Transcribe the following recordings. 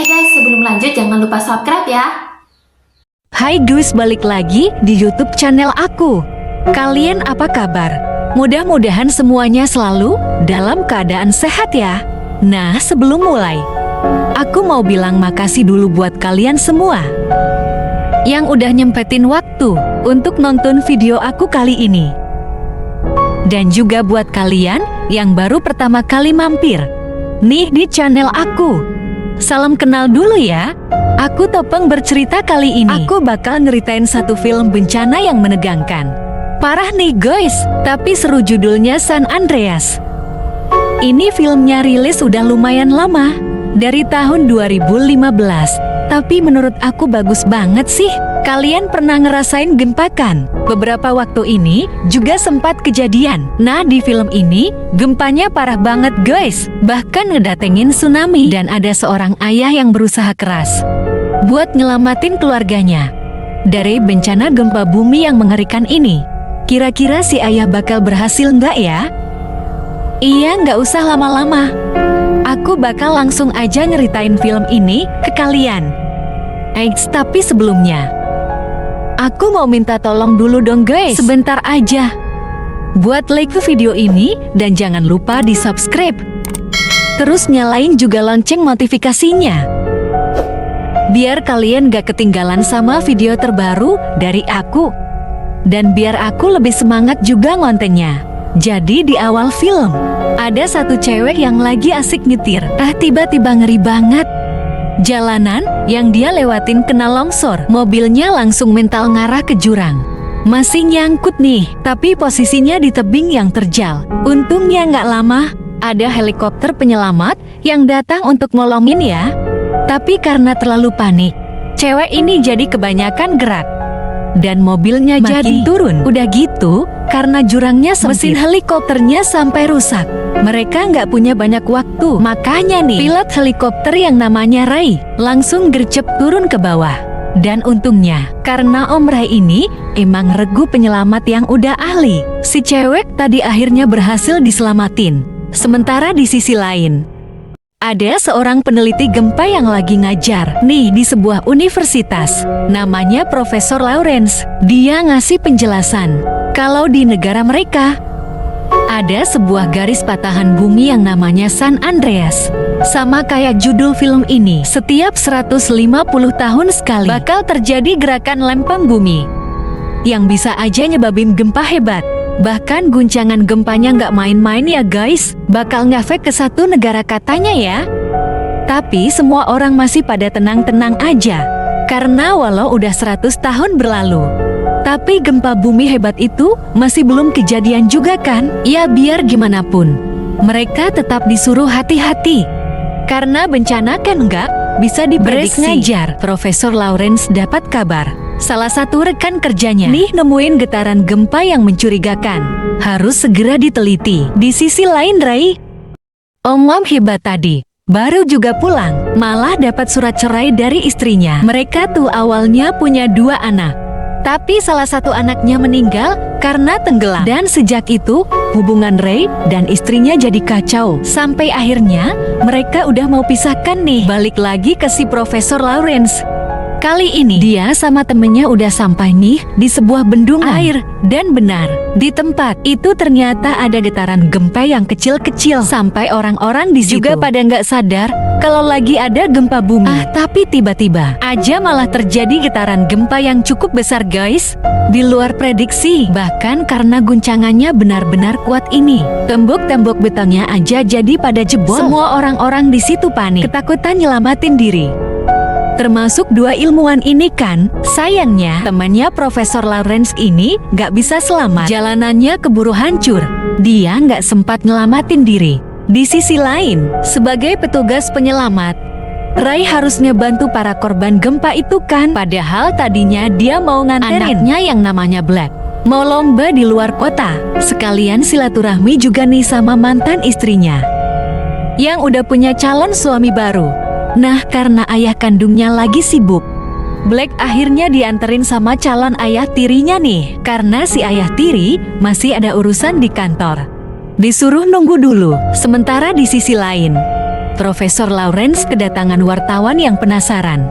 Guys, sebelum lanjut jangan lupa subscribe ya. Hai guys, balik lagi di YouTube channel aku. Kalian apa kabar? Mudah-mudahan semuanya selalu dalam keadaan sehat ya. Nah, sebelum mulai, aku mau bilang makasih dulu buat kalian semua yang udah nyempetin waktu untuk nonton video aku kali ini. Dan juga buat kalian yang baru pertama kali mampir nih di channel aku. Salam kenal dulu ya. Aku Topeng bercerita kali ini. Aku bakal nyeritain satu film bencana yang menegangkan. Parah nih guys, tapi seru, judulnya San Andreas. Ini filmnya rilis udah lumayan lama, dari tahun 2015. Tapi menurut aku bagus banget sih. Kalian pernah ngerasain gempa kan? Beberapa waktu ini juga sempat kejadian. Nah, di film ini gempanya parah banget guys. Bahkan ngedatengin tsunami. Dan ada seorang ayah yang berusaha keras buat nyelamatin keluarganya dari bencana gempa bumi yang mengerikan ini. Kira-kira si ayah bakal berhasil nggak ya? Iya, nggak usah lama-lama. Aku bakal langsung aja nyeritain film ini ke kalian. Tapi sebelumnya, aku mau minta tolong dulu dong guys. Sebentar aja. Buat like video ini dan jangan lupa di subscribe. Terus nyalain juga lonceng notifikasinya, biar kalian gak ketinggalan sama video terbaru dari aku. Dan biar aku lebih semangat juga ngontennya. Jadi di awal film, ada satu cewek yang lagi asik nyetir. Tiba-tiba ngeri banget. Jalanan yang dia lewatin kena longsor. Mobilnya langsung mental ngarah ke jurang. Masih nyangkut nih, tapi posisinya di tebing yang terjal. Untungnya nggak lama, ada helikopter penyelamat yang datang untuk nolongin ya. Tapi karena terlalu panik, cewek ini jadi kebanyakan gerak. Dan mobilnya jadi turun. Udah gitu, karena jurangnya sempit, mesin helikopternya sampai rusak. Mereka nggak punya banyak waktu. Makanya nih, pilot helikopter yang namanya Ray langsung gercep turun ke bawah. Dan untungnya, karena Om Ray ini emang regu penyelamat yang udah ahli, si cewek tadi akhirnya berhasil diselamatin. Sementara di sisi lain, ada seorang peneliti gempa yang lagi ngajar nih di sebuah universitas. Namanya Profesor Lawrence. Dia ngasih penjelasan kalau di negara mereka ada sebuah garis patahan bumi yang namanya San Andreas. Sama kayak judul film ini, setiap 150 tahun sekali bakal terjadi gerakan lempeng bumi yang bisa aja nyebabin gempa hebat. Bahkan guncangan gempanya nggak main-main ya guys, bakal ngefek ke satu negara katanya ya. Tapi semua orang masih pada tenang-tenang aja, karena walau udah 100 tahun berlalu, tapi gempa bumi hebat itu masih belum kejadian juga kan? Ya biar gimana pun, mereka tetap disuruh hati-hati, karena bencana kan nggak bisa diprediksi. Ngajar, Profesor Lawrence dapat kabar salah satu rekan kerjanya nih nemuin getaran gempa yang mencurigakan. Harus segera diteliti. Di sisi lain Ray, Om hebat tadi baru juga pulang, malah dapat surat cerai dari istrinya. Mereka tuh awalnya punya 2 anak, tapi salah satu anaknya meninggal karena tenggelam. Dan sejak itu, hubungan Ray dan istrinya jadi kacau. Sampai akhirnya, mereka udah mau pisahkan nih. Balik lagi ke si Profesor Lawrence. Kali ini dia sama temennya udah sampai nih di sebuah bendungan air. Dan benar, di tempat itu ternyata ada getaran gempa yang kecil-kecil. Sampai orang-orang di situ juga pada nggak sadar kalau lagi ada gempa bumi. Tapi tiba-tiba aja malah terjadi getaran gempa yang cukup besar guys. Di luar prediksi. Bahkan karena guncangannya benar-benar kuat ini, tembok-tembok betonnya aja jadi pada jebol. Semua orang-orang di situ panik, ketakutan nyelamatin diri. Termasuk 2 ilmuwan ini kan. Sayangnya temannya Profesor Lawrence ini gak bisa selamat. Jalanannya keburu hancur. Dia gak sempat ngelamatin diri. Di sisi lain, sebagai petugas penyelamat, Ray harusnya bantu para korban gempa itu kan. Padahal tadinya dia mau nganterin anaknya yang namanya Black mau lomba di luar kota. Sekalian silaturahmi juga nih sama mantan istrinya yang udah punya calon suami baru. Nah, karena ayah kandungnya lagi sibuk, Black akhirnya dianterin sama calon ayah tirinya nih, karena si ayah tiri masih ada urusan di kantor. Disuruh nunggu dulu. Sementara di sisi lain, Profesor Lawrence kedatangan wartawan yang penasaran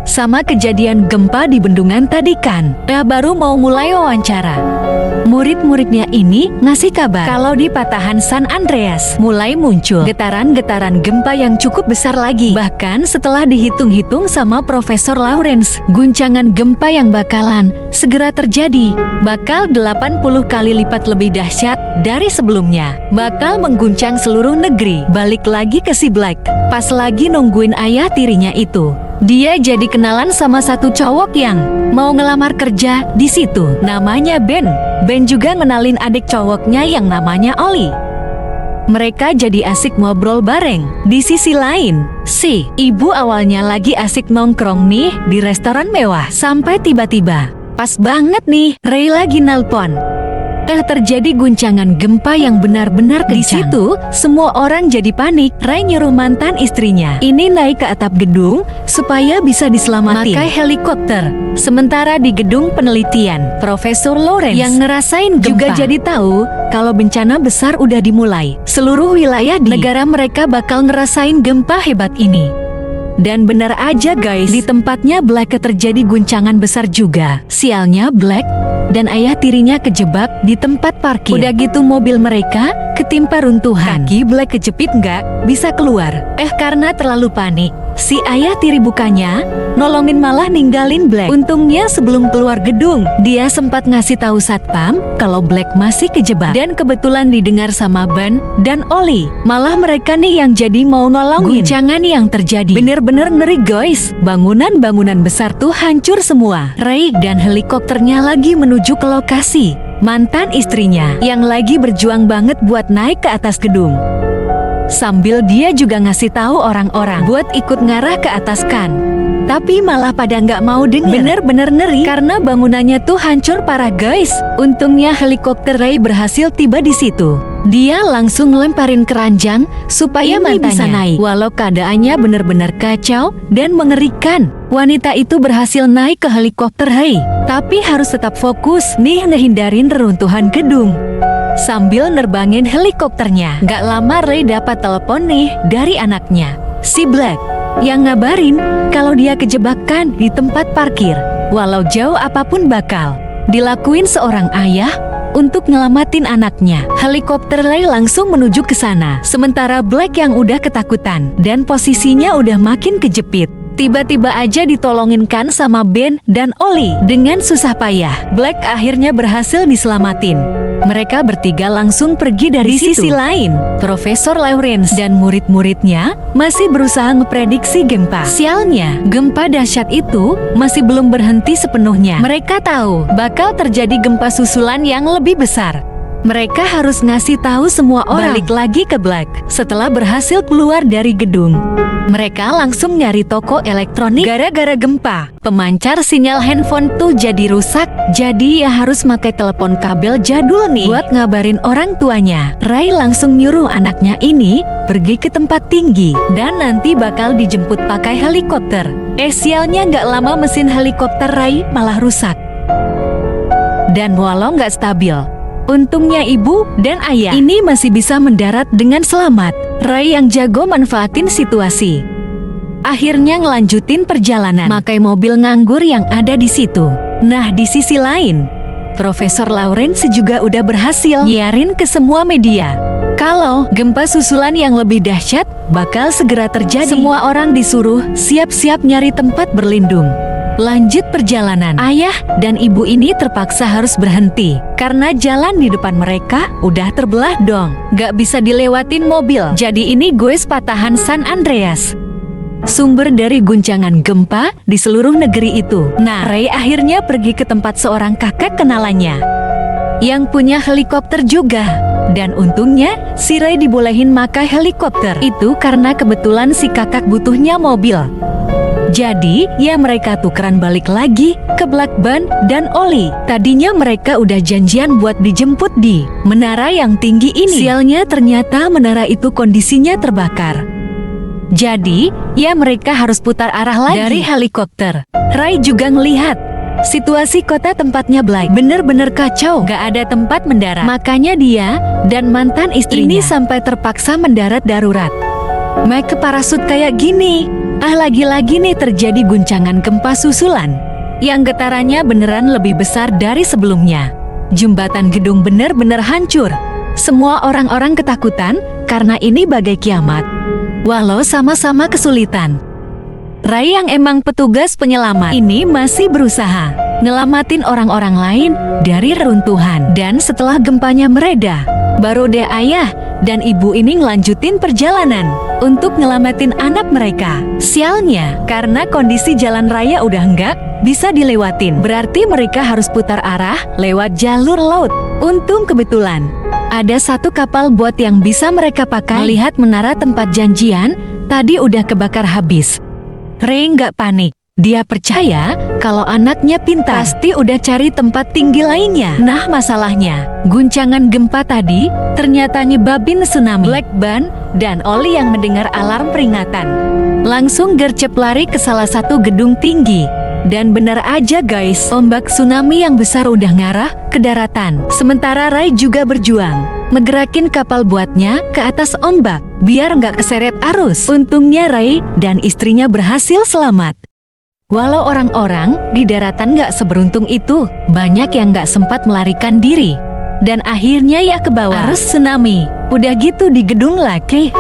sama kejadian gempa di bendungan tadi kan. Dia baru mau mulai wawancara. Murid-muridnya ini ngasih kabar kalau di patahan San Andreas mulai muncul getaran-getaran gempa yang cukup besar lagi. Bahkan setelah dihitung-hitung sama Profesor Lawrence, guncangan gempa yang bakalan segera terjadi bakal 80 kali lipat lebih dahsyat dari sebelumnya. Bakal mengguncang seluruh negeri. Balik lagi ke si Black. Pas lagi nungguin ayah tirinya itu, dia jadi kenalan sama satu cowok yang mau ngelamar kerja di situ. Namanya Ben. Ben juga ngenalin adik cowoknya yang namanya Oli. Mereka jadi asik ngobrol bareng. Di sisi lain, si ibu awalnya lagi asik nongkrong nih di restoran mewah. Sampai tiba-tiba, pas banget nih, Ray lagi nelpon. Terjadi guncangan gempa yang benar-benar kencang. Di situ, semua orang jadi panik. Ray nyuruh mantan istrinya ini naik ke atap gedung supaya bisa diselamatin pakai helikopter. Sementara di gedung penelitian, Profesor Lawrence yang ngerasain gempa juga jadi tahu kalau bencana besar udah dimulai. Seluruh wilayah di negara mereka bakal ngerasain gempa hebat ini. Dan benar aja guys, di tempatnya Black terjadi guncangan besar juga. Sialnya Black dan ayah tirinya kejebak di tempat parkir. Udah gitu mobil mereka ketimpa runtuhan. Kaki Black kejepit nggak bisa keluar. Karena terlalu panik, si ayah tiri bukannya nolongin malah ninggalin Black. Untungnya sebelum keluar gedung, dia sempat ngasih tahu satpam kalau Black masih kejebak. Dan kebetulan didengar sama Ben dan Oli. Malah mereka nih yang jadi mau nolongin. Guncangan yang terjadi bener-bener ngeri guys. Bangunan-bangunan besar tuh hancur semua. Ray dan helikopternya lagi menuju ke lokasi. Mantan istrinya yang lagi berjuang banget buat naik ke atas gedung. Sambil dia juga ngasih tahu orang-orang buat ikut ngarah ke atas kan. Tapi malah pada nggak mau denger. Bener-bener ngeri karena bangunannya tuh hancur parah guys. Untungnya helikopter Ray berhasil tiba di situ. Dia langsung lemparin keranjang supaya mantannya bisa naik. Walau keadaannya bener-bener kacau dan mengerikan, wanita itu berhasil naik ke helikopter Ray. Tapi harus tetap fokus nih ngehindarin reruntuhan gedung sambil nerbangin helikopternya. Gak lama Ray dapat telepon nih dari anaknya, si Black, yang ngabarin kalau dia kejebakan di tempat parkir. Walau jauh apapun bakal dilakuin seorang ayah untuk nyelamatin anaknya. Helikopter Ray langsung menuju ke sana. Sementara Black yang udah ketakutan dan posisinya udah makin kejepit, tiba-tiba aja ditolongin kan sama Ben dan Oli. Dengan susah payah, Black akhirnya berhasil diselamatin. Mereka bertiga langsung pergi dari situ. Di sisi lain, Profesor Lawrence dan murid-muridnya masih berusaha memprediksi gempa. Sialnya, gempa dahsyat itu masih belum berhenti sepenuhnya. Mereka tahu bakal terjadi gempa susulan yang lebih besar. Mereka harus ngasih tahu semua orang. Balik lagi ke Black setelah berhasil keluar dari gedung. Mereka langsung nyari toko elektronik. Gara-gara gempa, pemancar sinyal handphone tuh jadi rusak. Jadi ya harus pakai telepon kabel jadul nih buat ngabarin orang tuanya. Ray langsung nyuruh anaknya ini pergi ke tempat tinggi dan nanti bakal dijemput pakai helikopter. Sialnya nggak lama mesin helikopter Ray malah rusak. Dan walau nggak stabil, untungnya ibu dan ayah ini masih bisa mendarat dengan selamat. Ray yang jago manfaatin situasi, akhirnya ngelanjutin perjalanan pakai mobil nganggur yang ada di situ. Nah, di sisi lain, Profesor Lawrence juga udah berhasil nyiarin ke semua media kalau gempa susulan yang lebih dahsyat bakal segera terjadi. Semua orang disuruh siap-siap nyari tempat berlindung. Lanjut perjalanan, ayah dan ibu ini terpaksa harus berhenti karena jalan di depan mereka udah terbelah dong. Gak bisa dilewatin mobil. Jadi ini guys patahan San Andreas, sumber dari guncangan gempa di seluruh negeri itu. Nah, Ray akhirnya pergi ke tempat seorang kakek kenalannya yang punya helikopter juga. Dan untungnya si Ray dibolehin makai helikopter itu karena kebetulan si kakak butuhnya mobil. Jadi, ya mereka tukeran balik lagi ke Black, Ben dan Oli. Tadinya mereka udah janjian buat dijemput di menara yang tinggi ini. Sialnya ternyata menara itu kondisinya terbakar. Jadi, ya mereka harus putar arah lagi. Dari helikopter, Rai juga ngelihat situasi kota tempatnya Black bener-bener kacau, gak ada tempat mendarat. Makanya dia dan mantan istrinya ini sampai terpaksa mendarat darurat. Make parasut kayak gini. Lagi-lagi nih terjadi guncangan gempa susulan yang getarannya beneran lebih besar dari sebelumnya. Jembatan gedung bener-bener hancur. Semua orang-orang ketakutan karena ini bagai kiamat. Walau sama-sama kesulitan, Rai yang emang petugas penyelamat ini masih berusaha ngelamatin orang-orang lain dari reruntuhan. Dan setelah gempanya mereda, baru deh ayah dan ibu ini ngelanjutin perjalanan untuk ngelamatin anak mereka. Sialnya, karena kondisi jalan raya udah enggak bisa dilewatin, berarti mereka harus putar arah lewat jalur laut. Untung kebetulan ada satu kapal buat yang bisa mereka pakai. Melihat menara tempat janjian tadi udah kebakar habis, Ray nggak panik. Dia percaya kalau anaknya pintar, pasti udah cari tempat tinggi lainnya. Nah masalahnya, guncangan gempa tadi ternyata nyebabin tsunami. Black Ban dan Oli yang mendengar alarm peringatan langsung gercep lari ke salah satu gedung tinggi. Dan benar aja guys, ombak tsunami yang besar udah ngarah ke daratan. Sementara Rai juga berjuang ngegerakin kapal buatnya ke atas ombak biar nggak keseret arus. Untungnya Rai dan istrinya berhasil selamat. Walau orang-orang di daratan nggak seberuntung itu, banyak yang nggak sempat melarikan diri. Dan akhirnya ya ke bawah arus tsunami. Udah gitu di gedung lagi,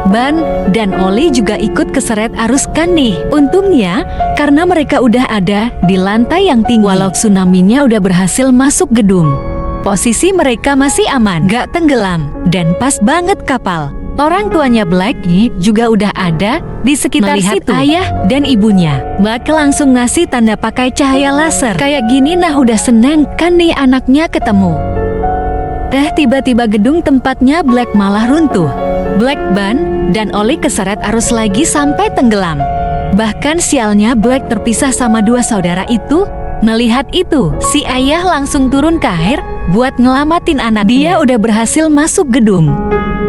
Ban dan Oli juga ikut keseret arus kan nih. Untungnya karena mereka udah ada di lantai yang tinggi. Walau tsunami-nya udah berhasil masuk gedung, posisi mereka masih aman, gak tenggelam. Dan pas banget kapal orang tuanya Blacky juga udah ada di sekitar situ. Ayah dan ibunya Black langsung ngasih tanda pakai cahaya laser. Kayak gini nah udah seneng kan nih anaknya ketemu. Tiba-tiba gedung tempatnya Black malah runtuh. Black Ban dan Oli keseret arus lagi sampai tenggelam. Bahkan sialnya Black terpisah sama dua saudara itu. Melihat itu, si ayah langsung turun ke air buat ngelamatin anaknya. Dia udah berhasil masuk gedung.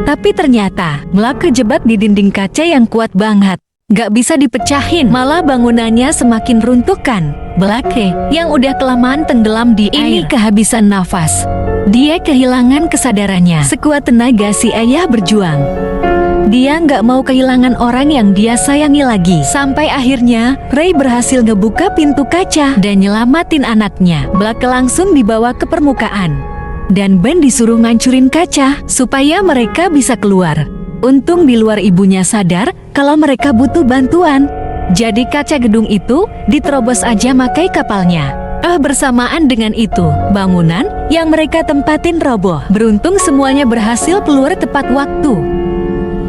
Tapi ternyata Black kejebak di dinding kaca yang kuat banget. Gak bisa dipecahin, malah bangunannya semakin runtuh kan. Black yang udah kelamaan tenggelam di air ini kehabisan nafas. Dia kehilangan kesadarannya. Sekuat tenaga si ayah berjuang. Dia nggak mau kehilangan orang yang dia sayangi lagi. Sampai akhirnya Ray berhasil ngebuka pintu kaca dan nyelamatin anaknya. Black langsung dibawa ke permukaan. Dan Ben disuruh ngancurin kaca supaya mereka bisa keluar. Untung di luar ibunya sadar kalau mereka butuh bantuan. Jadi kaca gedung itu diterobos aja makai kapalnya. Bersamaan dengan itu, bangunan yang mereka tempatin roboh. Beruntung semuanya berhasil keluar tepat waktu.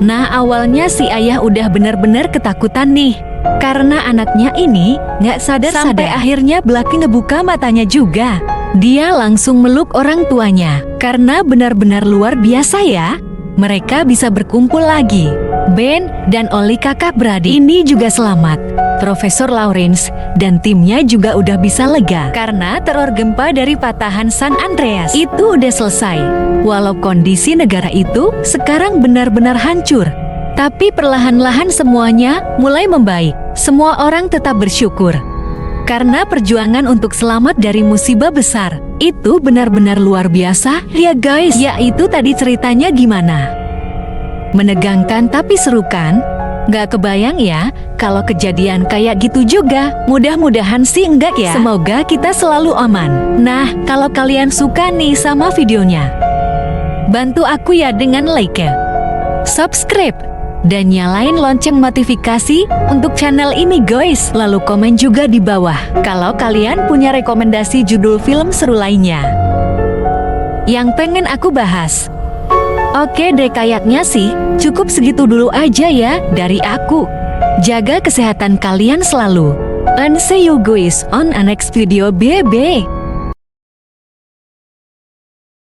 Nah awalnya si ayah udah benar-benar ketakutan nih, karena anaknya ini nggak sadar-sadar. Sampai akhirnya Blacky ngebuka matanya juga. Dia langsung meluk orang tuanya, karena benar-benar luar biasa ya. Mereka bisa berkumpul lagi. Ben dan Oli kakak beradik ini juga selamat. Profesor Lawrence dan timnya juga udah bisa lega karena teror gempa dari patahan San Andreas itu udah selesai. Walau kondisi negara itu sekarang benar-benar hancur, tapi perlahan-lahan semuanya mulai membaik. Semua orang tetap bersyukur karena perjuangan untuk selamat dari musibah besar itu benar-benar luar biasa ya guys. Ya itu tadi ceritanya gimana? Menegangkan tapi seru kan? Gak kebayang ya kalau kejadian kayak gitu juga. Mudah-mudahan sih enggak ya. Semoga kita selalu aman. Nah kalau kalian suka nih sama videonya, bantu aku ya dengan like, subscribe, dan nyalain lonceng notifikasi untuk channel ini guys. Lalu komen juga di bawah kalau kalian punya rekomendasi judul film seru lainnya yang pengen aku bahas. Oke deh kayaknya sih cukup segitu dulu aja ya dari aku. Jaga kesehatan kalian selalu. And see you guys on a next video. Bye bye.